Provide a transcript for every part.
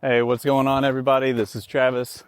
Hey, what's going on, everybody? This is Travis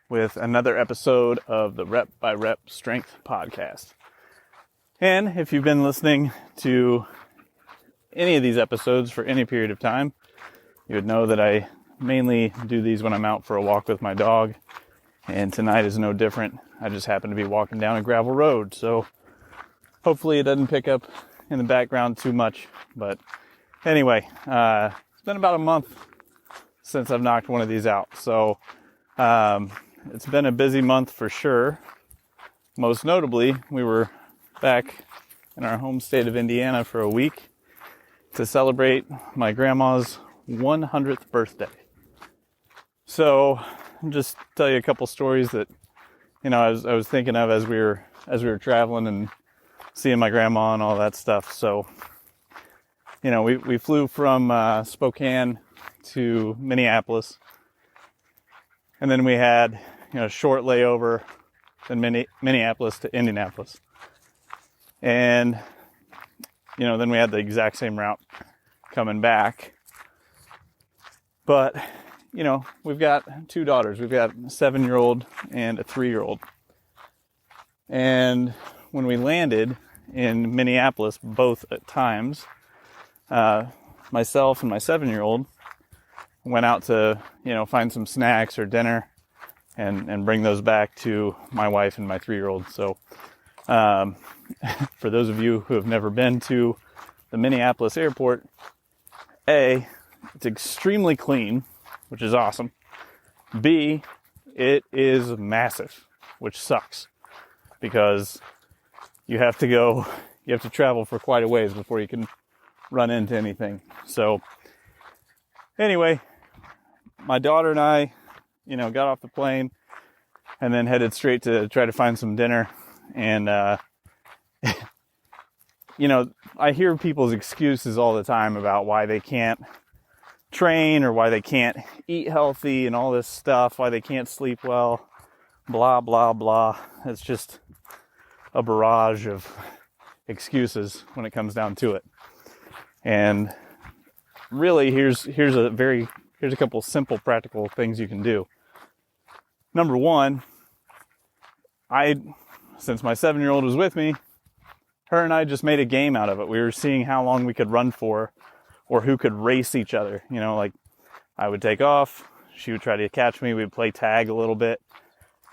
with another episode of the Rep by Rep Strength Podcast. And if you've been listening to any of these episodes for any period of time, you would know that I mainly do these when I'm out for a walk with my dog. And tonight is no different. I just happen to be walking down a gravel road, so hopefully it doesn't pick up in the background too much. But anyway, it's been about a month since I've knocked one of these out. So it's been a busy month for sure. Most notably, we were back in our home state of Indiana for a week to celebrate my grandma's 100th birthday. So I'll just tell you a couple stories that, I was thinking of as we were traveling and seeing my grandma and all that stuff. So, we flew from Spokane to Minneapolis, and then we had a short layover in Minneapolis to Indianapolis, and then we had the exact same route coming back. But we've got two daughters. We've got a 7-year-old and a 3-year-old, and when we landed in Minneapolis both at times, myself and my 7-year-old went out to, find some snacks or dinner and bring those back to my wife and my 3-year-old. So, for those of you who have never been to the Minneapolis airport, A, it's extremely clean, which is awesome. B, it is massive, which sucks because you have to travel for quite a ways before you can run into anything. So anyway, my daughter and I, got off the plane and then headed straight to try to find some dinner. And, I hear people's excuses all the time about why they can't train or why they can't eat healthy and all this stuff, why they can't sleep well, blah, blah, blah. It's just a barrage of excuses when it comes down to it. And really, here's a couple simple practical things you can do. Number one, since my 7-year-old was with me, her and I just made a game out of it. We were seeing how long we could run for or who could race each other. Like I would take off, she would try to catch me, we'd play tag a little bit.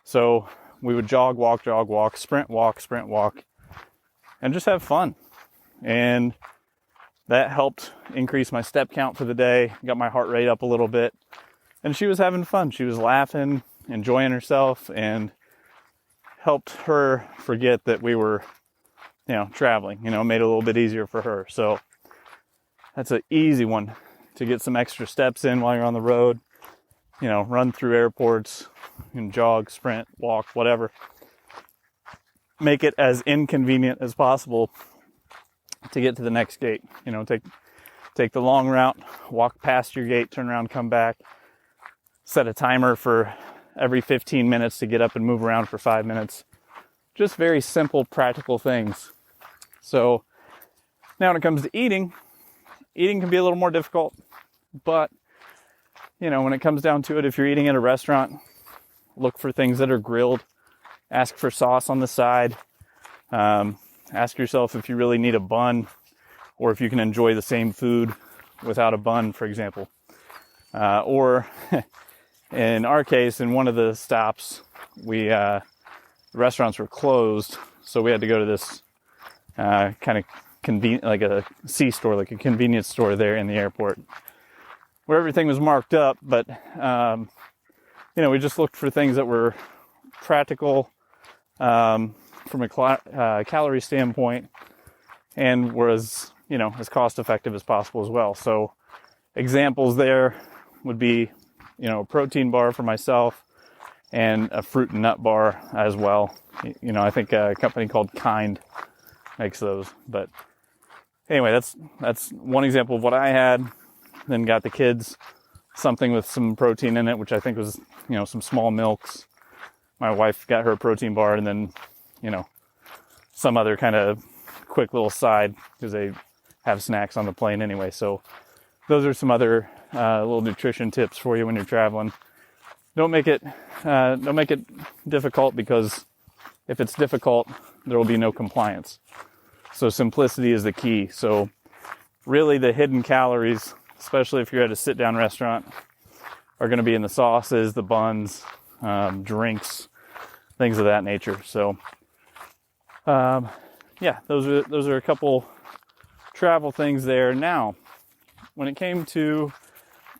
So we would jog, walk, sprint, walk, and just have fun. And that helped increase my step count for the day, got my heart rate up a little bit. And she was having fun. She was laughing, enjoying herself, and helped her forget that we were, traveling, made it a little bit easier for her. So that's an easy one to get some extra steps in while you're on the road. Run through airports, jog, sprint, walk, whatever. Make it as inconvenient as possible to get to the next gate. Take the long route, walk past your gate, turn around, come back, set a timer for every 15 minutes to get up and move around for 5 minutes. Just very simple, practical things. So now when it comes to eating can be a little more difficult, but when it comes down to it, if you're eating at a restaurant, look for things that are grilled, ask for sauce on the side. Ask yourself if you really need a bun or if you can enjoy the same food without a bun, for example. Or in our case, in one of the stops, the restaurants were closed, so we had to go to this kind of convenient, like a C-store, like a convenience store there in the airport, where everything was marked up. But we just looked for things that were practical from a calorie standpoint, and were as cost effective as possible as well. So examples there would be, a protein bar for myself and a fruit and nut bar as well. I think a company called Kind makes those. But anyway, that's one example of what I had. Then got the kids something with some protein in it, which I think was, some small milks. My wife got her a protein bar, and then, some other kind of quick little side, because they have snacks on the plane anyway. So those are some other little nutrition tips for you when you're traveling. Don't make it difficult, because if it's difficult, there will be no compliance. So simplicity is the key. So really the hidden calories, especially if you're at a sit-down restaurant, are going to be in the sauces, the buns, drinks, things of that nature. So yeah, those are a couple travel things there. Now, when it came to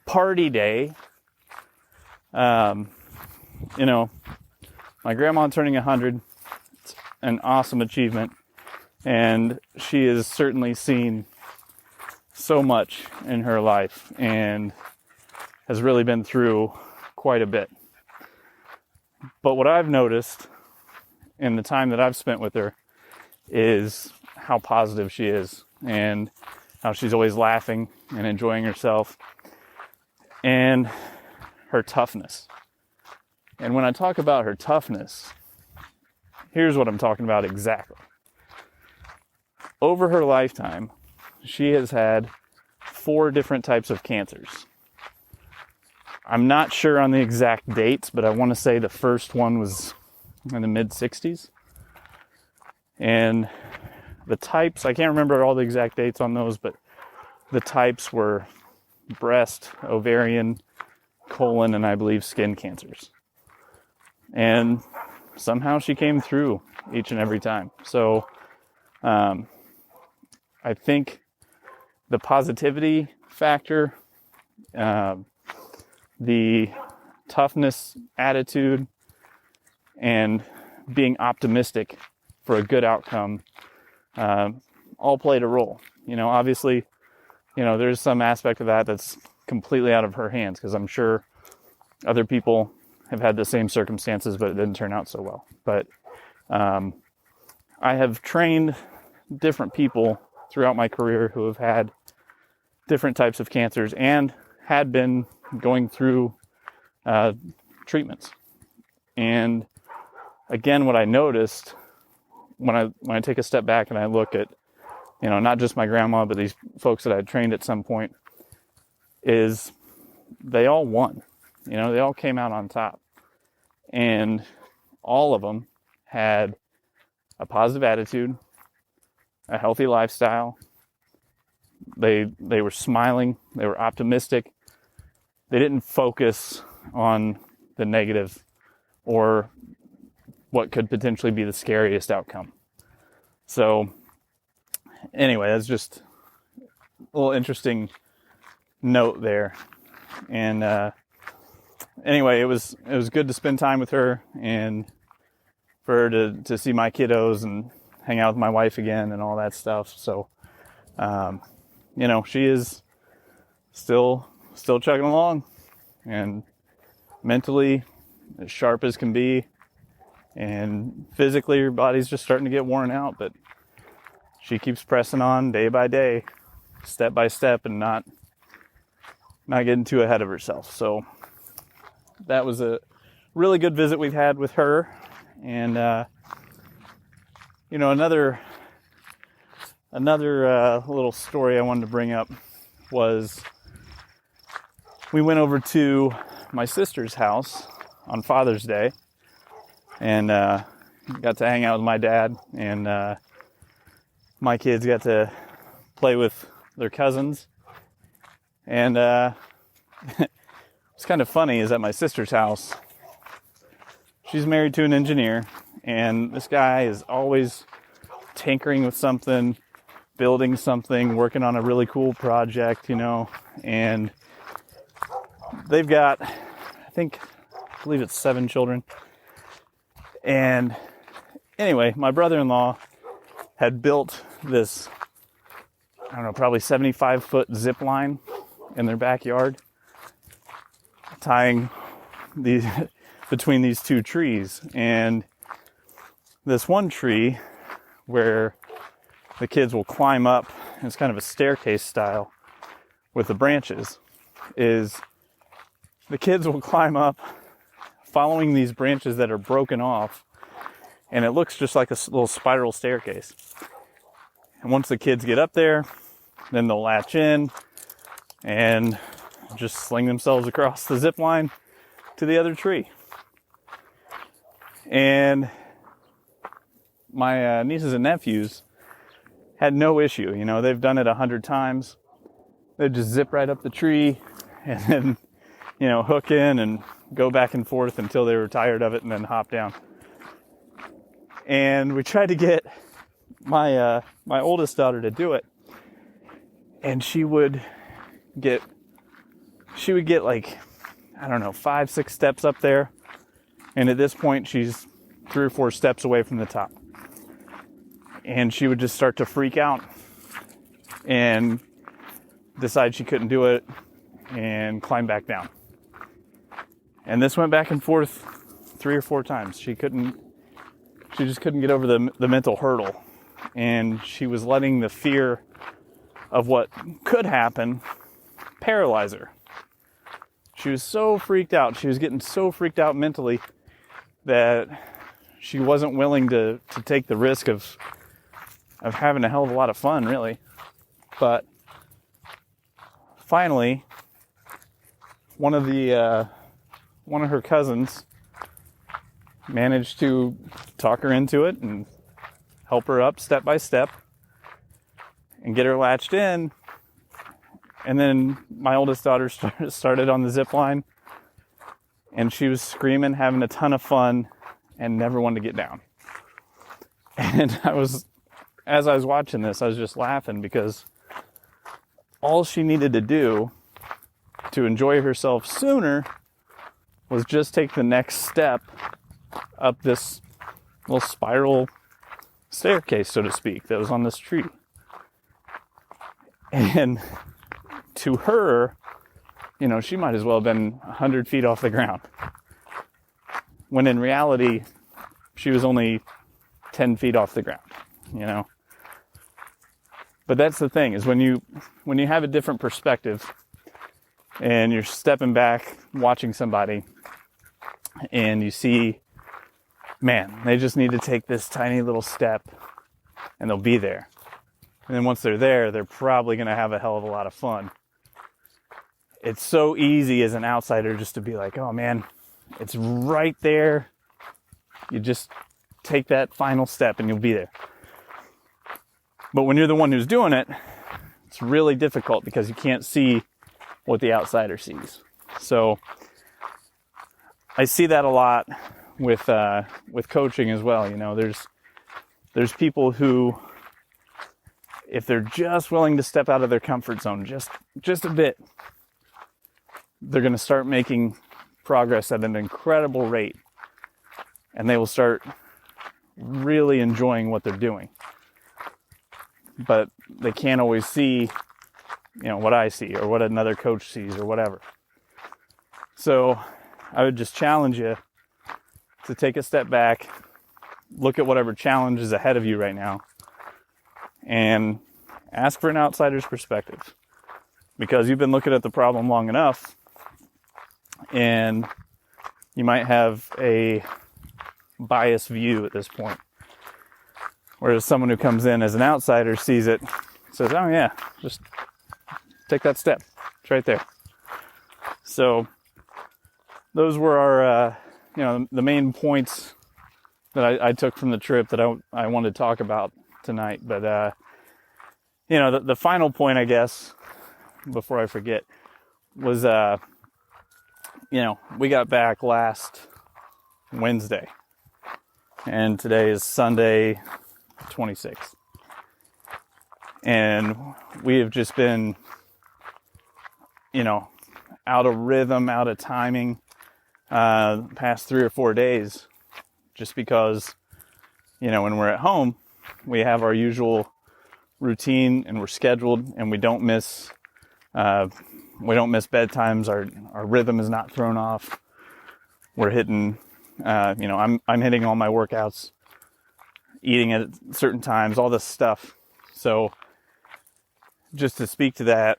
party day, you know, my grandma turning 100, it's an awesome achievement, and she has certainly seen so much in her life and has really been through quite a bit. But what I've noticed in the time that I've spent with her is how positive she is, and how she's always laughing and enjoying herself, and her toughness. And when I talk about her toughness, here's what I'm talking about exactly. Over her lifetime, she has had 4 different types of cancers. I'm not sure on the exact dates, but I want to say the first one was in the mid-60s. And the types, I can't remember all the exact dates on those, but the types were breast, ovarian, colon, and I believe skin cancers. And somehow she came through each and every time. So I think the positivity factor, the toughness attitude, and being optimistic for a good outcome all played a role. You know, obviously, you know, there's some aspect of that that's completely out of her hands, because I'm sure other people have had the same circumstances, but it didn't turn out so well. But I have trained different people throughout my career who have had different types of cancers and had been going through treatments. And again, what I noticed when I take a step back and I look at, you know, not just my grandma, but these folks that I trained at some point, is they all won. You know, they all came out on top. And all of them had a positive attitude, a healthy lifestyle. They were smiling. They were optimistic. They didn't focus on the negative or what could potentially be the scariest outcome. So anyway, that's just a little interesting note there. And anyway, it was good to spend time with her, and for her to see my kiddos and hang out with my wife again and all that stuff. So you know, she is still chugging along, and mentally as sharp as can be, and physically her body's just starting to get worn out, but she keeps pressing on day by day, step by step, and not getting too ahead of herself. So that was a really good visit we've had with her. And you know, another little story I wanted to bring up was we went over to my sister's house on Father's Day, and got to hang out with my dad, and my kids got to play with their cousins. And what's kind of funny is at my sister's house, she's married to an engineer, and this guy is always tinkering with something, building something, working on a really cool project, you know. And they've got, I believe it's 7 children. And anyway, my brother-in-law had built this, I don't know, probably 75-foot zip line in their backyard, tying these between these 2 trees. And this one tree where the kids will climb up, it's kind of a staircase style with the branches, is the kids will climb up following these branches that are broken off, and it looks just like a little spiral staircase. And once the kids get up there, then they'll latch in and just sling themselves across the zip line to the other tree. And my nieces and nephews had no issue. You know, they've done it 100 times. They just zip right up the tree and then, you know, hook in and go back and forth until they were tired of it and then hop down. And we tried to get my oldest daughter to do it, and she would get like, I don't know, 5-6 steps up there, and at this point she's 3 or 4 steps away from the top, and she would just start to freak out and decide she couldn't do it and climb back down. And this went back and forth 3 or 4 times. She just couldn't get over the mental hurdle. And she was letting the fear of what could happen paralyze her. She was so freaked out. She was getting so freaked out mentally that she wasn't willing to take the risk of having a hell of a lot of fun, really. But finally, one of her cousins managed to talk her into it and help her up step by step and get her latched in. And then my oldest daughter started on the zip line, and she was screaming, having a ton of fun, and never wanted to get down. And as I was watching this, I was just laughing, because all she needed to do to enjoy herself sooner was just take the next step up this little spiral staircase, so to speak, that was on this tree. And to her, you know, she might as well have been 100 feet off the ground, when in reality she was only 10 feet off the ground, you know. But that's the thing, is when you have a different perspective and you're stepping back watching somebody and you see, man, they just need to take this tiny little step and they'll be there. And then once they're there, they're probably going to have a hell of a lot of fun. It's so easy as an outsider just to be like, oh man, it's right there. You just take that final step and you'll be there. But when you're the one who's doing it, it's really difficult, because you can't see what the outsider sees. So I see that a lot with coaching as well. You know, there's people who, if they're just willing to step out of their comfort zone just a bit, they're going to start making progress at an incredible rate, and they will start really enjoying what they're doing. But they can't always see, you know, what I see or what another coach sees or whatever. So I would just challenge you to take a step back, look at whatever challenge is ahead of you right now, and ask for an outsider's perspective, because you've been looking at the problem long enough, and you might have a biased view at this point. Whereas someone who comes in as an outsider sees it, says, oh yeah, just take that step. It's right there. So those were our, the main points that I took from the trip that I wanted to talk about tonight. But, the final point, I guess, before I forget, was, we got back last Wednesday, and today is Sunday, 26th. And we have just been, out of rhythm, out of timing, past 3 or 4 days, just because, when we're at home, we have our usual routine and we're scheduled, and we don't miss bedtimes. Our rhythm is not thrown off. We're hitting, I'm hitting all my workouts, eating at certain times, all this stuff. So just to speak to that,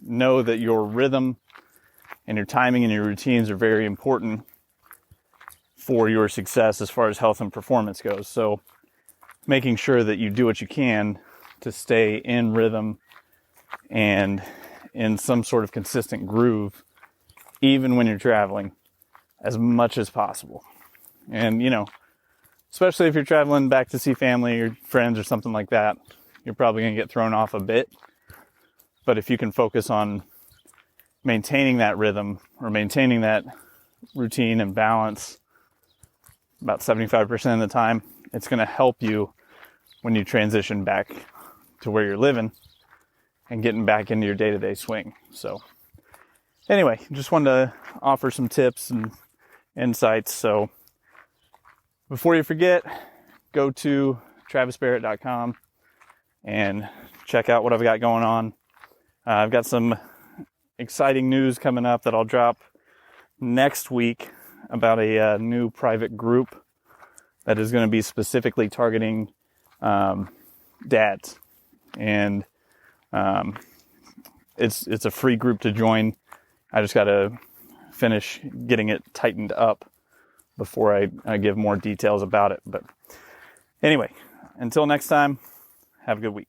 know that your rhythm and your timing and your routines are very important for your success as far as health and performance goes. So making sure that you do what you can to stay in rhythm and in some sort of consistent groove, even when you're traveling, as much as possible. And, especially if you're traveling back to see family or friends or something like that, you're probably going to get thrown off a bit. But if you can focus on maintaining that rhythm or maintaining that routine and balance about 75% of the time, it's going to help you when you transition back to where you're living and getting back into your day-to-day swing. So anyway, just wanted to offer some tips and insights. So before you forget, go to travisbarrett.com and check out what I've got going on. I've got some exciting news coming up that I'll drop next week about a new private group that is going to be specifically targeting dads. And it's a free group to join. I just got to finish getting it tightened up before I give more details about it. But anyway, until next time, have a good week.